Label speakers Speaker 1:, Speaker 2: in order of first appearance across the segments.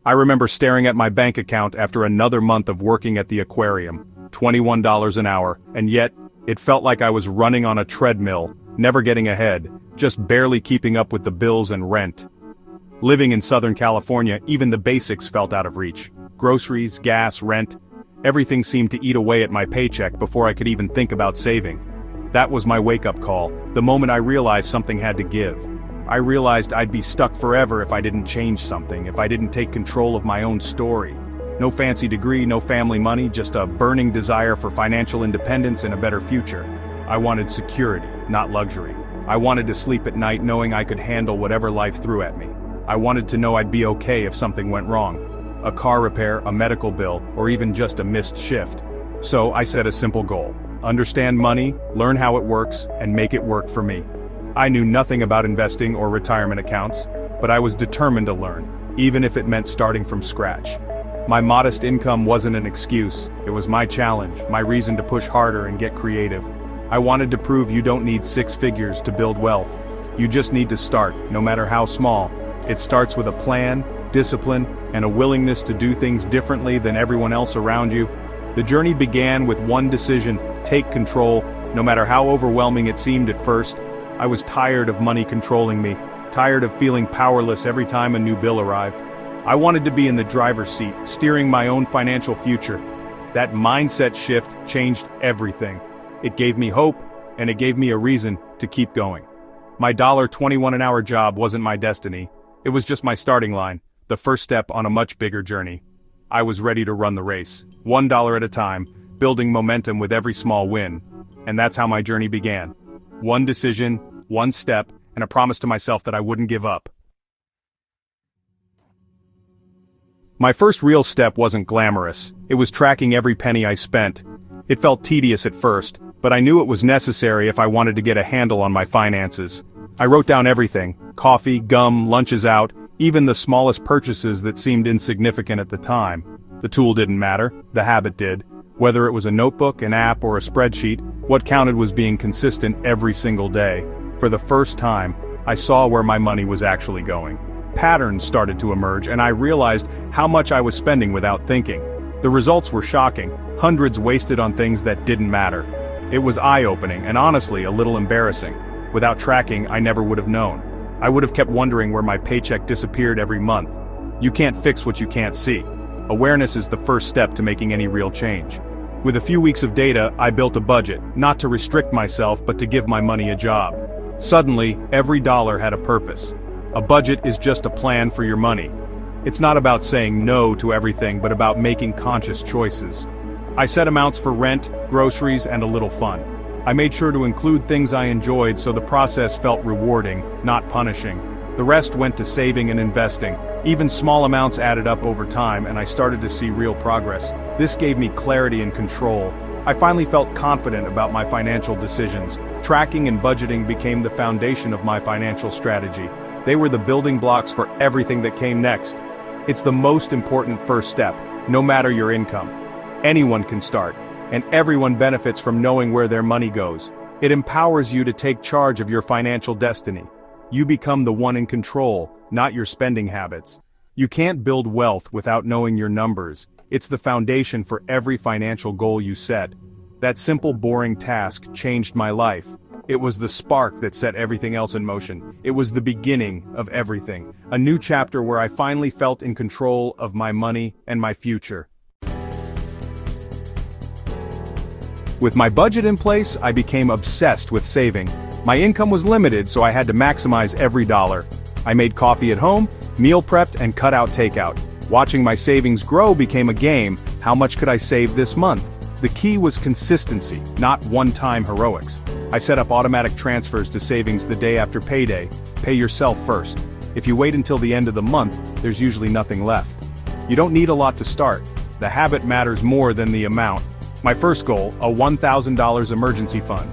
Speaker 1: I remember staring at my bank account after another month of working at the aquarium, $21 an hour, and yet, it felt like I was running on a treadmill, never getting ahead, just barely keeping up with the bills and rent. Living in Southern California, even the basics felt out of reach. Groceries, gas, rent, everything seemed to eat away at my paycheck before I could even think about saving. That was my wake-up call, the moment I realized something had to give. I realized I'd be stuck forever if I didn't change something, if I didn't take control of my own story. No fancy degree, no family money, just a burning desire for financial independence and a better future. I wanted security, not luxury. I wanted to sleep at night knowing I could handle whatever life threw at me. I wanted to know I'd be okay if something went wrong. A car repair, a medical bill, or even just a missed shift. So I set a simple goal. Understand money, learn how it works, and make it work for me. I knew nothing about investing or retirement accounts, but I was determined to learn, even if it meant starting from scratch. My modest income wasn't an excuse, it was my challenge, my reason to push harder and get creative. I wanted to prove you don't need six figures to build wealth. You just need to start, no matter how small. It starts with a plan, discipline, and a willingness to do things differently than everyone else around you. The journey began with one decision: take control, no matter how overwhelming it seemed at first. I was tired of money controlling me, tired of feeling powerless every time a new bill arrived. I wanted to be in the driver's seat, steering my own financial future. That mindset shift changed everything. It gave me hope, and it gave me a reason to keep going. My $21 an hour job wasn't my destiny. It was just my starting line, the first step on a much bigger journey. I was ready to run the race, $1 at a time, building momentum with every small win. And that's how my journey began. One decision, one step, and a promise to myself that I wouldn't give up. My first real step wasn't glamorous. It was tracking every penny I spent. It felt tedious at first, but I knew it was necessary if I wanted to get a handle on my finances. I wrote down everything: coffee, gum, lunches out, even the smallest purchases that seemed insignificant at the time. The tool didn't matter, the habit did. Whether it was a notebook, an app, or a spreadsheet, what counted was being consistent every single day. For the first time, I saw where my money was actually going. Patterns started to emerge, and I realized how much I was spending without thinking. The results were shocking, hundreds wasted on things that didn't matter. It was eye-opening, and honestly, a little embarrassing. Without tracking, I never would have known. I would have kept wondering where my paycheck disappeared every month. You can't fix what you can't see. Awareness is the first step to making any real change. With a few weeks of data, I built a budget, not to restrict myself but to give my money a job. Suddenly, every dollar had a purpose. A budget is just a plan for your money. It's not about saying no to everything but about making conscious choices. I set amounts for rent, groceries, and a little fun. I made sure to include things I enjoyed so the process felt rewarding, not punishing. The rest went to saving and investing. Even small amounts added up over time, and I started to see real progress. This gave me clarity and control. I finally felt confident about my financial decisions. Tracking and budgeting became the foundation of my financial strategy. They were the building blocks for everything that came next. It's the most important first step, no matter your income. Anyone can start, and everyone benefits from knowing where their money goes. It empowers you to take charge of your financial destiny. You become the one in control, not your spending habits. You can't build wealth without knowing your numbers. It's the foundation for every financial goal you set. That simple, boring task changed my life. It was the spark that set everything else in motion. It was the beginning of everything. A new chapter where I finally felt in control of my money and my future. With my budget in place, I became obsessed with saving. My income was limited, so I had to maximize every dollar. I made coffee at home, meal prepped, and cut out takeout. Watching my savings grow became a game. How much could I save this month? The key was consistency, not one-time heroics. I set up automatic transfers to savings the day after payday. Pay yourself first. If you wait until the end of the month, there's usually nothing left. You don't need a lot to start. The habit matters more than the amount. My first goal, a $1,000 emergency fund.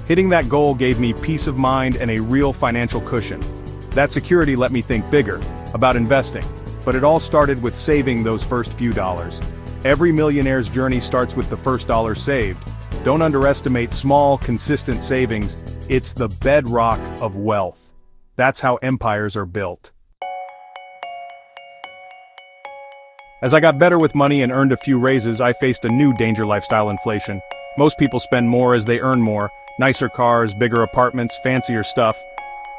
Speaker 1: Hitting that goal gave me peace of mind and a real financial cushion. That security let me think bigger, about investing. But it all started with saving those first few dollars. Every millionaire's journey starts with the first dollar saved. Don't underestimate small, consistent savings. It's the bedrock of wealth. That's how empires are built. As I got better with money and earned a few raises, I faced a new danger: lifestyle inflation. Most people spend more as they earn more, nicer cars, bigger apartments, fancier stuff.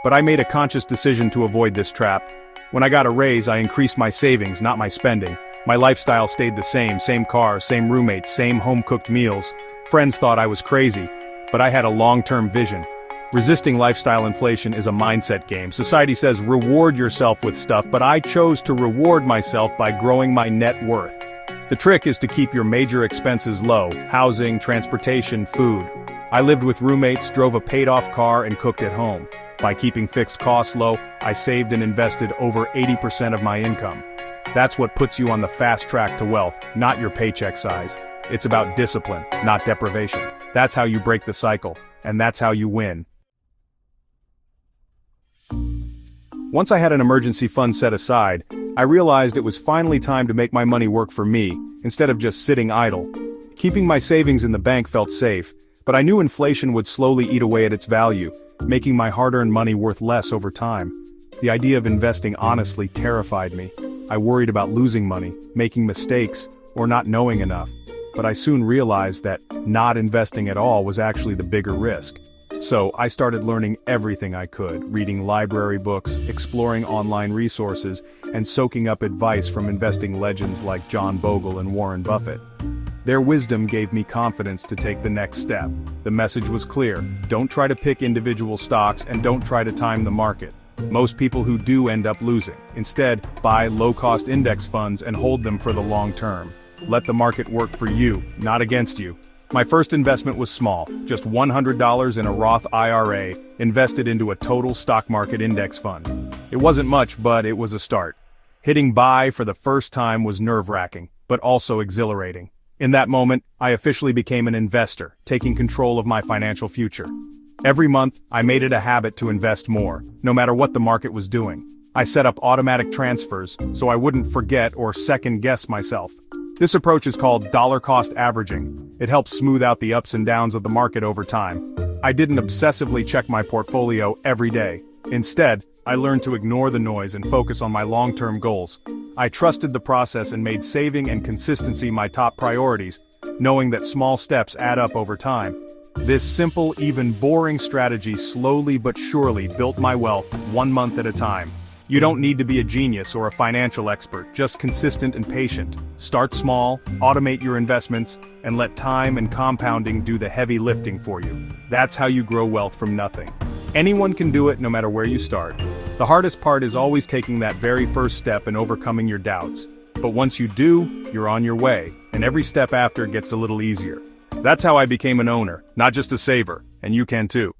Speaker 1: But I made a conscious decision to avoid this trap. When I got a raise, I increased my savings, not my spending. My lifestyle stayed the same car, same roommates, same home-cooked meals. Friends thought I was crazy, but I had a long-term vision. Resisting lifestyle inflation is a mindset game. Society says reward yourself with stuff, but I chose to reward myself by growing my net worth. The trick is to keep your major expenses low: housing, transportation, food. I lived with roommates, drove a paid-off car, and cooked at home. By keeping fixed costs low, I saved and invested over 80% of my income. That's what puts you on the fast track to wealth, not your paycheck size. It's about discipline, not deprivation. That's how you break the cycle, and that's how you win. Once I had an emergency fund set aside, I realized it was finally time to make my money work for me, instead of just sitting idle. Keeping my savings in the bank felt safe, but I knew inflation would slowly eat away at its value, making my hard-earned money worth less over time. The idea of investing honestly terrified me. I worried about losing money, making mistakes, or not knowing enough. But I soon realized that not investing at all was actually the bigger risk. So I started learning everything I could, reading library books, exploring online resources, and soaking up advice from investing legends like John Bogle and Warren Buffett. Their wisdom gave me confidence to take the next step. The message was clear: don't try to pick individual stocks and don't try to time the market. Most people who do end up losing. Instead, buy low-cost index funds and hold them for the long term. Let the market work for you, not against you. My first investment was small, just $100 in a Roth IRA, invested into a total stock market index fund. It wasn't much, but it was a start. Hitting buy for the first time was nerve-wracking, but also exhilarating. In that moment, I officially became an investor, taking control of my financial future. Every month, I made it a habit to invest more, no matter what the market was doing. I set up automatic transfers, so I wouldn't forget or second-guess myself. This approach is called dollar-cost averaging. It helps smooth out the ups and downs of the market over time. I didn't obsessively check my portfolio every day. Instead, I learned to ignore the noise and focus on my long-term goals. I trusted the process and made saving and consistency my top priorities, knowing that small steps add up over time. This simple, even boring strategy slowly but surely built my wealth, 1 month at a time. You don't need to be a genius or a financial expert, just consistent and patient. Start small, automate your investments, and let time and compounding do the heavy lifting for you. That's how you grow wealth from nothing. Anyone can do it no matter where you start. The hardest part is always taking that very first step and overcoming your doubts. But once you do, you're on your way, and every step after gets a little easier. That's how I became an owner, not just a saver, and you can too.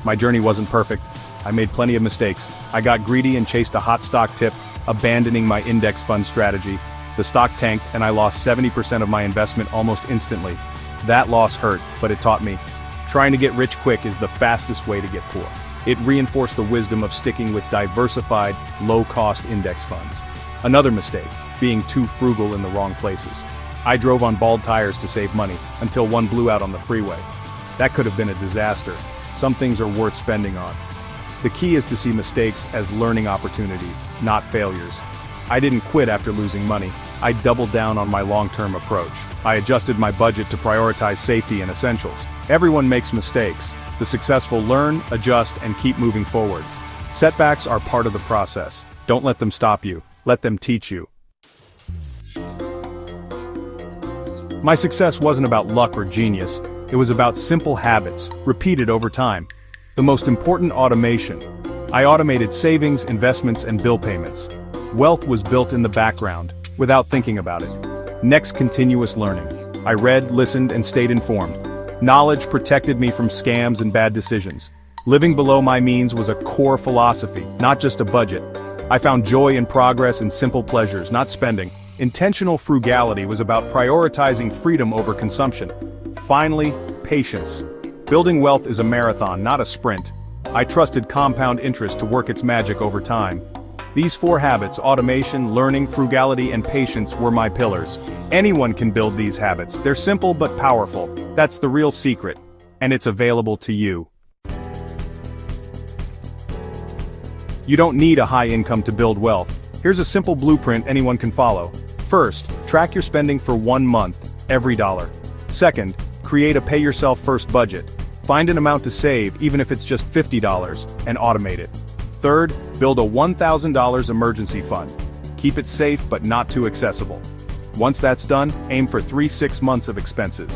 Speaker 1: My journey wasn't perfect. I made plenty of mistakes. I got greedy and chased a hot stock tip, abandoning my index fund strategy. The stock tanked and I lost 70% of my investment almost instantly. That loss hurt, but it taught me trying to get rich quick is the fastest way to get poor. It reinforced the wisdom of sticking with diversified, low-cost index funds. Another mistake, being too frugal in the wrong places. I drove on bald tires to save money, until one blew out on the freeway. That could have been a disaster. Some things are worth spending on. The key is to see mistakes as learning opportunities, not failures. I didn't quit after losing money. I doubled down on my long-term approach. I adjusted my budget to prioritize safety and essentials. Everyone makes mistakes. The successful learn, adjust, and keep moving forward. Setbacks are part of the process. Don't let them stop you. Let them teach you. My success wasn't about luck or genius. It was about simple habits, repeated over time. The most important: automation. I automated savings, investments, and bill payments. Wealth was built in the background, without thinking about it. Next, continuous learning. I read, listened, and stayed informed. Knowledge protected me from scams and bad decisions. Living below my means was a core philosophy, not just a budget. I found joy in progress and simple pleasures, not spending. Intentional frugality was about prioritizing freedom over consumption. Finally, patience. Building wealth is a marathon, not a sprint. I trusted compound interest to work its magic over time. These 4 habits: automation, learning, frugality, and patience, were my pillars. Anyone can build these habits. They're simple but powerful. That's the real secret. And it's available to you. You don't need a high income to build wealth. Here's a simple blueprint anyone can follow. First, track your spending for 1 month, every dollar. Second, create a pay-yourself-first budget. Find an amount to save, even if it's just $50, and automate it. Third, build a $1,000 emergency fund. Keep it safe but not too accessible. Once that's done, aim for 3-6 months of expenses.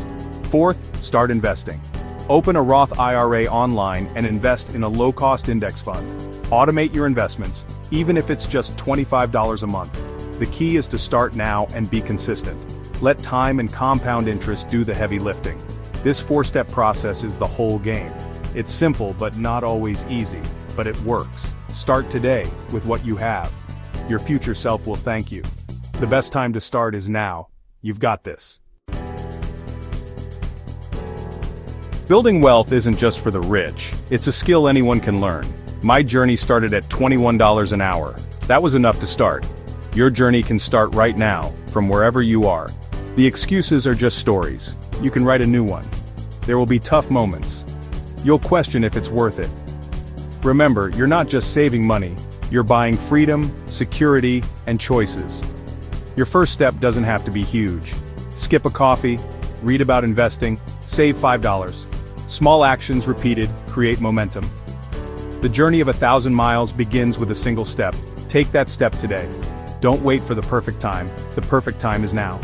Speaker 1: Fourth, start investing. Open a Roth IRA online and invest in a low-cost index fund. Automate your investments, even if it's just $25 a month. The key is to start now and be consistent. Let time and compound interest do the heavy lifting. This 4-step process is the whole game. It's simple but not always easy, but it works. Start today with what you have. Your future self will thank you. The best time to start is now. You've got this. Building wealth isn't just for the rich. It's a skill anyone can learn. My journey started at $21 an hour. That was enough to start. Your journey can start right now, from wherever you are. The excuses are just stories. You can write a new one. There will be tough moments. You'll question if it's worth it. Remember, you're not just saving money, you're buying freedom, security, and choices. Your first step doesn't have to be huge. Skip a coffee, read about investing, save $5. Small actions repeated create momentum. The journey of 1,000 miles begins with a single step. Take that step today. Don't wait for the perfect time. The perfect time is now.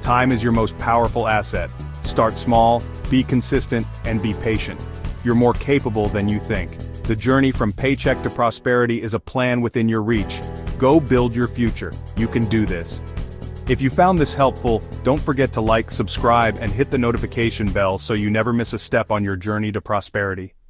Speaker 1: Time is your most powerful asset. Start small, be consistent, and be patient. You're more capable than you think. The journey from paycheck to prosperity is a plan within your reach. Go build your future. You can do this. If you found this helpful, don't forget to like, subscribe, and hit the notification bell so you never miss a step on your journey to prosperity.